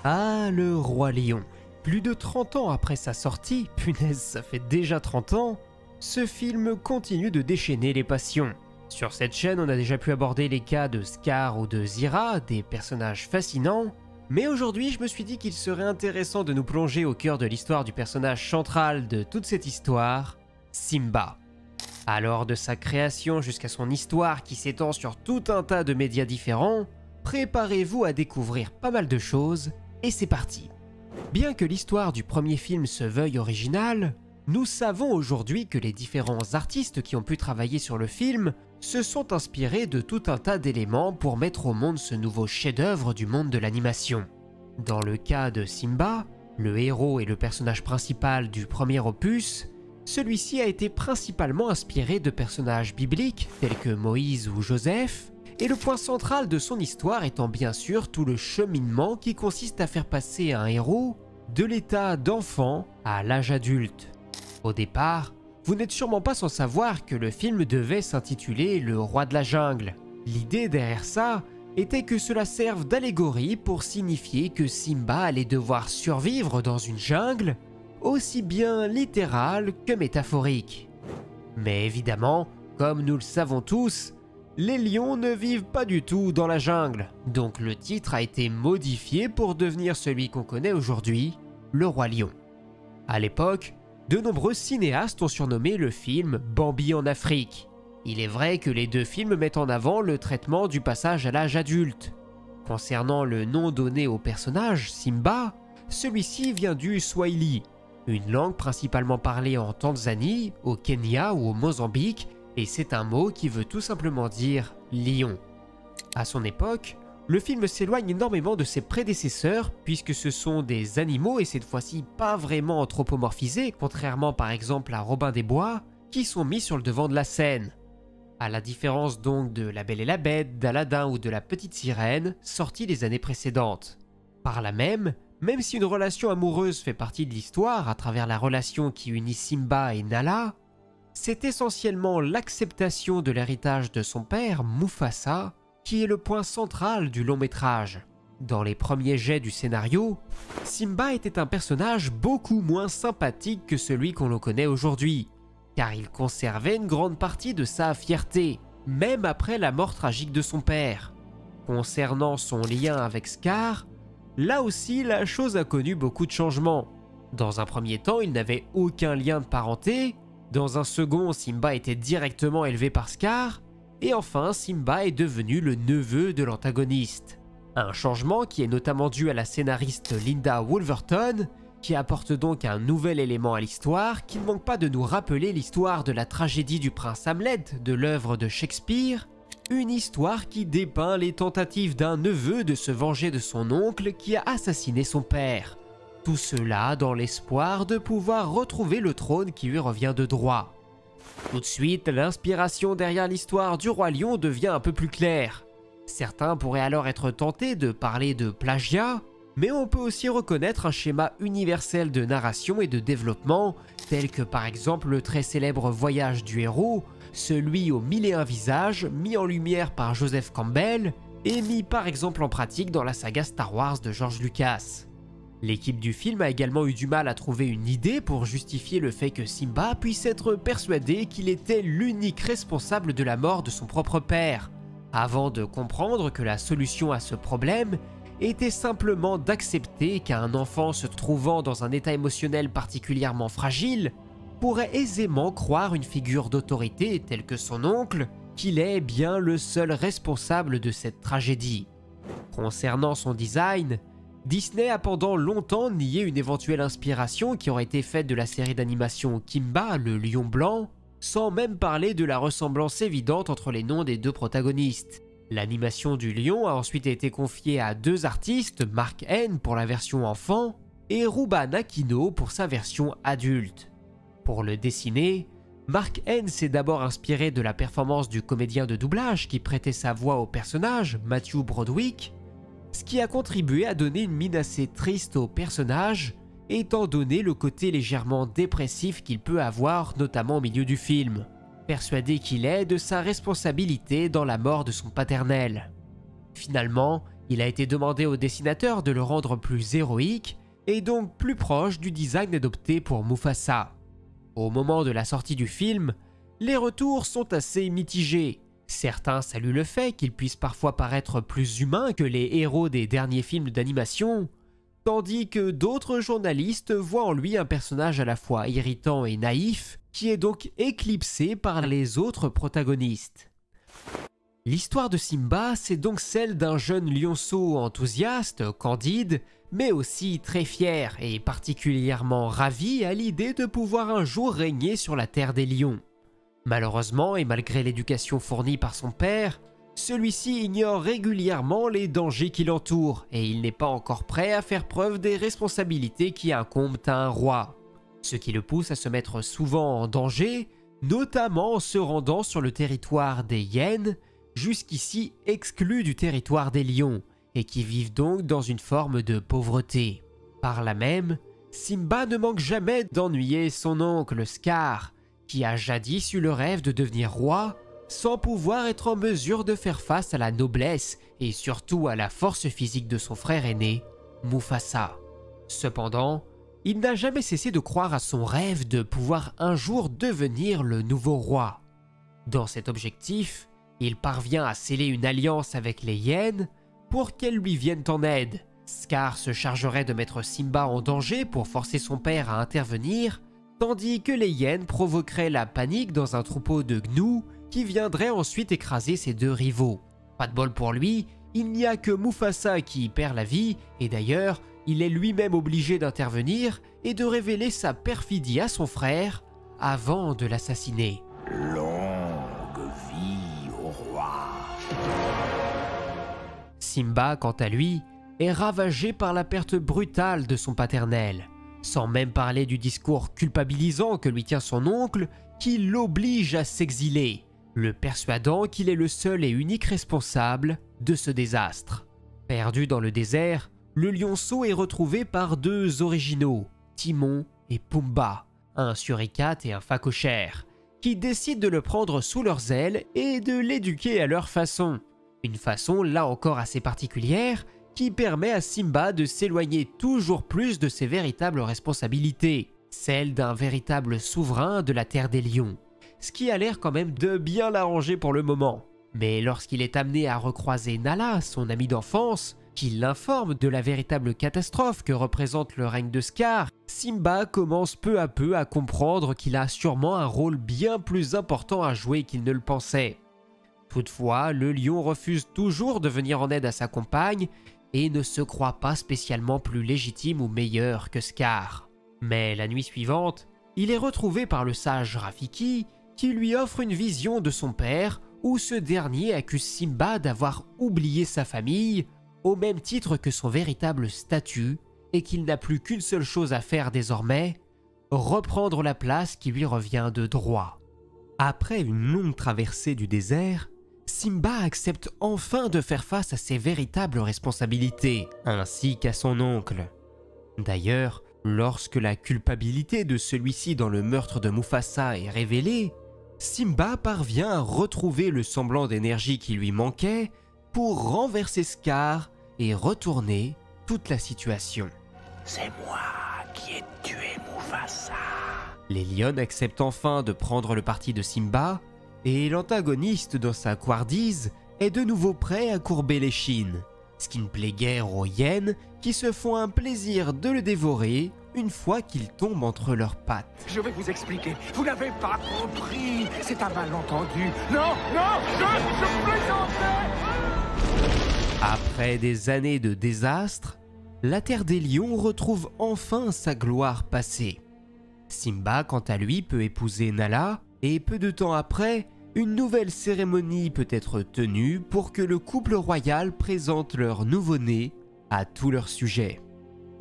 Ah, le Roi Lion. Plus de 30 ans après sa sortie, punaise, ça fait déjà 30 ans, ce film continue de déchaîner les passions. Sur cette chaîne, on a déjà pu aborder les cas de Scar ou de Zira, des personnages fascinants, mais aujourd'hui je me suis dit qu'il serait intéressant de nous plonger au cœur de l'histoire du personnage central de toute cette histoire, Simba. Alors de sa création jusqu'à son histoire qui s'étend sur tout un tas de médias différents, préparez-vous à découvrir pas mal de choses, et c'est parti. Bien que l'histoire du premier film se veuille originale, nous savons aujourd'hui que les différents artistes qui ont pu travailler sur le film se sont inspirés de tout un tas d'éléments pour mettre au monde ce nouveau chef-d'œuvre du monde de l'animation. Dans le cas de Simba, le héros et le personnage principal du premier opus, celui-ci a été principalement inspiré de personnages bibliques tels que Moïse ou Joseph, et le point central de son histoire étant bien sûr tout le cheminement qui consiste à faire passer un héros de l'état d'enfant à l'âge adulte. Au départ, vous n'êtes sûrement pas sans savoir que le film devait s'intituler Le Roi de la Jungle. L'idée derrière ça était que cela serve d'allégorie pour signifier que Simba allait devoir survivre dans une jungle, aussi bien littérale que métaphorique. Mais évidemment, comme nous le savons tous, les lions ne vivent pas du tout dans la jungle, donc le titre a été modifié pour devenir celui qu'on connaît aujourd'hui, Le Roi Lion. À l'époque, de nombreux cinéastes ont surnommé le film Bambi en Afrique. Il est vrai que les deux films mettent en avant le traitement du passage à l'âge adulte. Concernant le nom donné au personnage, Simba, celui-ci vient du Swahili, une langue principalement parlée en Tanzanie, au Kenya ou au Mozambique, et c'est un mot qui veut tout simplement dire « lion ». À son époque, le film s'éloigne énormément de ses prédécesseurs puisque ce sont des animaux et cette fois-ci pas vraiment anthropomorphisés, contrairement par exemple à Robin des Bois, qui sont mis sur le devant de la scène. À la différence donc de La Belle et la Bête, d'Aladin ou de La Petite Sirène, sortis les années précédentes. Par là même si une relation amoureuse fait partie de l'histoire à travers la relation qui unit Simba et Nala, c'est essentiellement l'acceptation de l'héritage de son père, Mufasa, qui est le point central du long métrage. Dans les premiers jets du scénario, Simba était un personnage beaucoup moins sympathique que celui qu'on le connaît aujourd'hui, car il conservait une grande partie de sa fierté, même après la mort tragique de son père. Concernant son lien avec Scar, là aussi la chose a connu beaucoup de changements. Dans un premier temps, il n'avait aucun lien de parenté. Dans un second, Simba était directement élevé par Scar, et enfin Simba est devenu le neveu de l'antagoniste. Un changement qui est notamment dû à la scénariste Linda Woolverton, qui apporte donc un nouvel élément à l'histoire qui ne manque pas de nous rappeler l'histoire de la tragédie du prince Hamlet de l'œuvre de Shakespeare, une histoire qui dépeint les tentatives d'un neveu de se venger de son oncle qui a assassiné son père. Tout cela dans l'espoir de pouvoir retrouver le trône qui lui revient de droit. Tout de suite, l'inspiration derrière l'histoire du Roi Lion devient un peu plus claire. Certains pourraient alors être tentés de parler de plagiat, mais on peut aussi reconnaître un schéma universel de narration et de développement, tel que par exemple le très célèbre voyage du héros, celui aux 1001 visages mis en lumière par Joseph Campbell et mis par exemple en pratique dans la saga Star Wars de George Lucas. L'équipe du film a également eu du mal à trouver une idée pour justifier le fait que Simba puisse être persuadé qu'il était l'unique responsable de la mort de son propre père, avant de comprendre que la solution à ce problème était simplement d'accepter qu'un enfant se trouvant dans un état émotionnel particulièrement fragile pourrait aisément croire une figure d'autorité telle que son oncle qu'il est bien le seul responsable de cette tragédie. Concernant son design, Disney a pendant longtemps nié une éventuelle inspiration qui aurait été faite de la série d'animation Kimba, le lion blanc, sans même parler de la ressemblance évidente entre les noms des deux protagonistes. L'animation du lion a ensuite été confiée à deux artistes, Mark N pour la version enfant et Ruba Nakino pour sa version adulte. Pour le dessiner, Mark N s'est d'abord inspiré de la performance du comédien de doublage qui prêtait sa voix au personnage, Matthew Broderick, ce qui a contribué à donner une mine assez triste au personnage, étant donné le côté légèrement dépressif qu'il peut avoir, notamment au milieu du film, persuadé qu'il est de sa responsabilité dans la mort de son paternel. Finalement, il a été demandé au dessinateur de le rendre plus héroïque et donc plus proche du design adopté pour Mufasa. Au moment de la sortie du film, les retours sont assez mitigés. Certains saluent le fait qu'il puisse parfois paraître plus humain que les héros des derniers films d'animation, tandis que d'autres journalistes voient en lui un personnage à la fois irritant et naïf, qui est donc éclipsé par les autres protagonistes. L'histoire de Simba, c'est donc celle d'un jeune lionceau enthousiaste, candide, mais aussi très fier et particulièrement ravi à l'idée de pouvoir un jour régner sur la terre des lions. Malheureusement, et malgré l'éducation fournie par son père, celui-ci ignore régulièrement les dangers qui l'entourent et il n'est pas encore prêt à faire preuve des responsabilités qui incombent à un roi. Ce qui le pousse à se mettre souvent en danger, notamment en se rendant sur le territoire des hyènes, jusqu'ici exclus du territoire des lions, et qui vivent donc dans une forme de pauvreté. Par là même, Simba ne manque jamais d'ennuyer son oncle Scar, qui a jadis eu le rêve de devenir roi, sans pouvoir être en mesure de faire face à la noblesse et surtout à la force physique de son frère aîné, Mufasa. Cependant, il n'a jamais cessé de croire à son rêve de pouvoir un jour devenir le nouveau roi. Dans cet objectif, il parvient à sceller une alliance avec les hyènes pour qu'elles lui viennent en aide. Scar se chargerait de mettre Simba en danger pour forcer son père à intervenir, tandis que les hyènes provoqueraient la panique dans un troupeau de gnous qui viendrait ensuite écraser ses deux rivaux. Pas de bol pour lui, il n'y a que Mufasa qui perd la vie, et d'ailleurs, il est lui-même obligé d'intervenir et de révéler sa perfidie à son frère avant de l'assassiner. Longue vie au roi. Simba, quant à lui, est ravagé par la perte brutale de son paternel, sans même parler du discours culpabilisant que lui tient son oncle, qui l'oblige à s'exiler, le persuadant qu'il est le seul et unique responsable de ce désastre. Perdu dans le désert, le lionceau est retrouvé par deux originaux, Timon et Pumba, un suricate et un phacochère, qui décident de le prendre sous leurs ailes et de l'éduquer à leur façon. Une façon là encore assez particulière qui permet à Simba de s'éloigner toujours plus de ses véritables responsabilités, celle d'un véritable souverain de la terre des lions. Ce qui a l'air quand même de bien l'arranger pour le moment. Mais lorsqu'il est amené à recroiser Nala, son ami d'enfance, qui l'informe de la véritable catastrophe que représente le règne de Scar, Simba commence peu à peu à comprendre qu'il a sûrement un rôle bien plus important à jouer qu'il ne le pensait. Toutefois, le lion refuse toujours de venir en aide à sa compagne et ne se croit pas spécialement plus légitime ou meilleur que Scar. Mais la nuit suivante, il est retrouvé par le sage Rafiki qui lui offre une vision de son père où ce dernier accuse Simba d'avoir oublié sa famille au même titre que son véritable statut et qu'il n'a plus qu'une seule chose à faire désormais, reprendre la place qui lui revient de droit. Après une longue traversée du désert, Simba accepte enfin de faire face à ses véritables responsabilités, ainsi qu'à son oncle. D'ailleurs, lorsque la culpabilité de celui-ci dans le meurtre de Mufasa est révélée, Simba parvient à retrouver le semblant d'énergie qui lui manquait pour renverser Scar et retourner toute la situation. C'est moi qui ai tué Mufasa. Les lions acceptent enfin de prendre le parti de Simba, et l'antagoniste dans sa couardise est de nouveau prêt à courber l'échine, ce qui ne plaît guère aux hyènes qui se font un plaisir de le dévorer une fois qu'il tombe entre leurs pattes. Je vais vous expliquer. Vous n'avez pas compris. C'est un malentendu. Non, non, je plaisantais. Après des années de désastres, la terre des lions retrouve enfin sa gloire passée. Simba, quant à lui, peut épouser Nala, et peu de temps après, une nouvelle cérémonie peut être tenue pour que le couple royal présente leur nouveau-né à tous leurs sujets.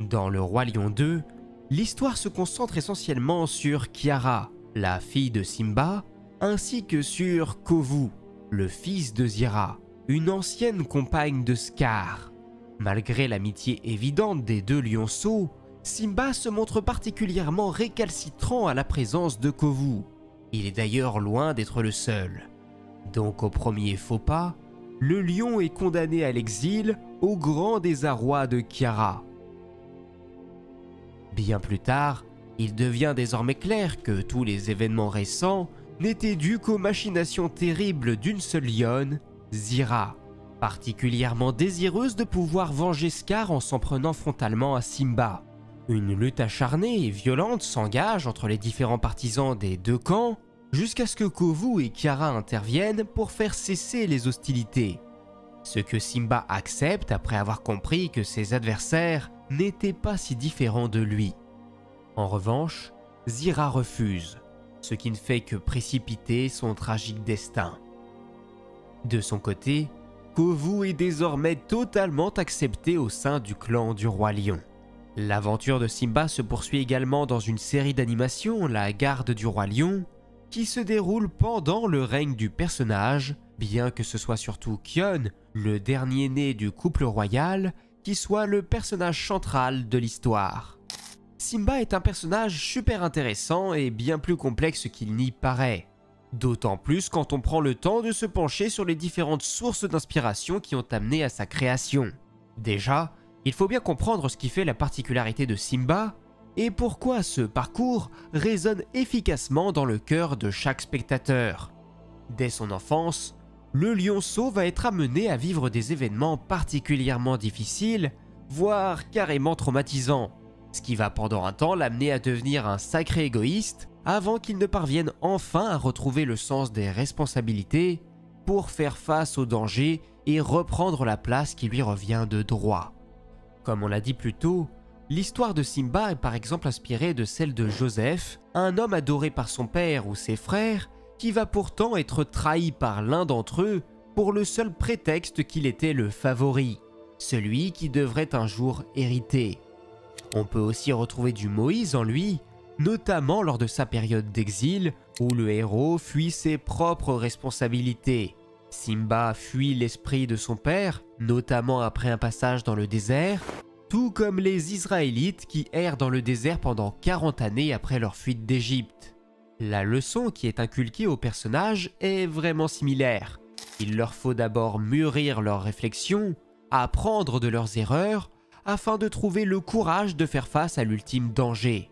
Dans Le Roi Lion 2, l'histoire se concentre essentiellement sur Kiara, la fille de Simba, ainsi que sur Kovu, le fils de Zira, une ancienne compagne de Scar. Malgré l'amitié évidente des deux lionceaux, Simba se montre particulièrement récalcitrant à la présence de Kovu. Il est d'ailleurs loin d'être le seul. Donc au premier faux pas, le lion est condamné à l'exil au grand désarroi de Kiara. Bien plus tard, il devient désormais clair que tous les événements récents n'étaient dus qu'aux machinations terribles d'une seule lionne, Zira, particulièrement désireuse de pouvoir venger Scar en s'en prenant frontalement à Simba. Une lutte acharnée et violente s'engage entre les différents partisans des deux camps, jusqu'à ce que Kovu et Kiara interviennent pour faire cesser les hostilités. Ce que Simba accepte après avoir compris que ses adversaires n'étaient pas si différents de lui. En revanche, Zira refuse, ce qui ne fait que précipiter son tragique destin. De son côté, Kovu est désormais totalement accepté au sein du clan du Roi Lion. L'aventure de Simba se poursuit également dans une série d'animations, La Garde du Roi Lion, qui se déroule pendant le règne du personnage, bien que ce soit surtout Kion, le dernier né du couple royal, qui soit le personnage central de l'histoire. Simba est un personnage super intéressant et bien plus complexe qu'il n'y paraît. D'autant plus quand on prend le temps de se pencher sur les différentes sources d'inspiration qui ont amené à sa création. Déjà, il faut bien comprendre ce qui fait la particularité de Simba et pourquoi ce parcours résonne efficacement dans le cœur de chaque spectateur. Dès son enfance, le lionceau va être amené à vivre des événements particulièrement difficiles, voire carrément traumatisants, ce qui va pendant un temps l'amener à devenir un sacré égoïste avant qu'il ne parvienne enfin à retrouver le sens des responsabilités pour faire face aux dangers et reprendre la place qui lui revient de droit. Comme on l'a dit plus tôt, l'histoire de Simba est par exemple inspirée de celle de Joseph, un homme adoré par son père ou ses frères, qui va pourtant être trahi par l'un d'entre eux pour le seul prétexte qu'il était le favori, celui qui devrait un jour hériter. On peut aussi retrouver du Moïse en lui, notamment lors de sa période d'exil, où le héros fuit ses propres responsabilités. Simba fuit l'esprit de son père, notamment après un passage dans le désert, tout comme les Israélites qui errent dans le désert pendant 40 années après leur fuite d'Égypte. La leçon qui est inculquée aux personnages est vraiment similaire. Il leur faut d'abord mûrir leurs réflexions, apprendre de leurs erreurs, afin de trouver le courage de faire face à l'ultime danger.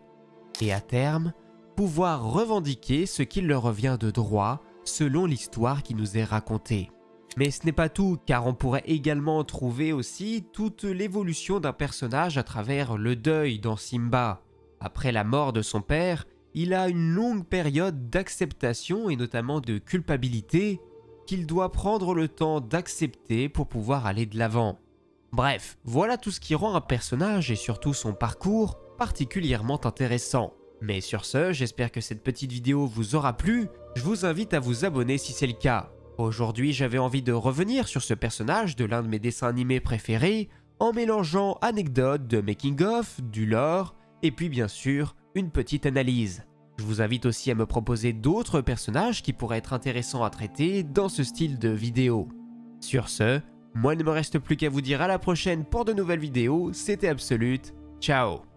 Et à terme, pouvoir revendiquer ce qu'il leur revient de droit selon l'histoire qui nous est racontée. Mais ce n'est pas tout, car on pourrait également trouver aussi toute l'évolution d'un personnage à travers le deuil dans Simba. Après la mort de son père, il a une longue période d'acceptation et notamment de culpabilité qu'il doit prendre le temps d'accepter pour pouvoir aller de l'avant. Bref, voilà tout ce qui rend un personnage et surtout son parcours particulièrement intéressant. Mais sur ce, j'espère que cette petite vidéo vous aura plu. Je vous invite à vous abonner si c'est le cas. Aujourd'hui, j'avais envie de revenir sur ce personnage de l'un de mes dessins animés préférés en mélangeant anecdotes de making-of, du lore et puis bien sûr une petite analyse. Je vous invite aussi à me proposer d'autres personnages qui pourraient être intéressants à traiter dans ce style de vidéo. Sur ce, moi il ne me reste plus qu'à vous dire à la prochaine pour de nouvelles vidéos. C'était Absolute, ciao!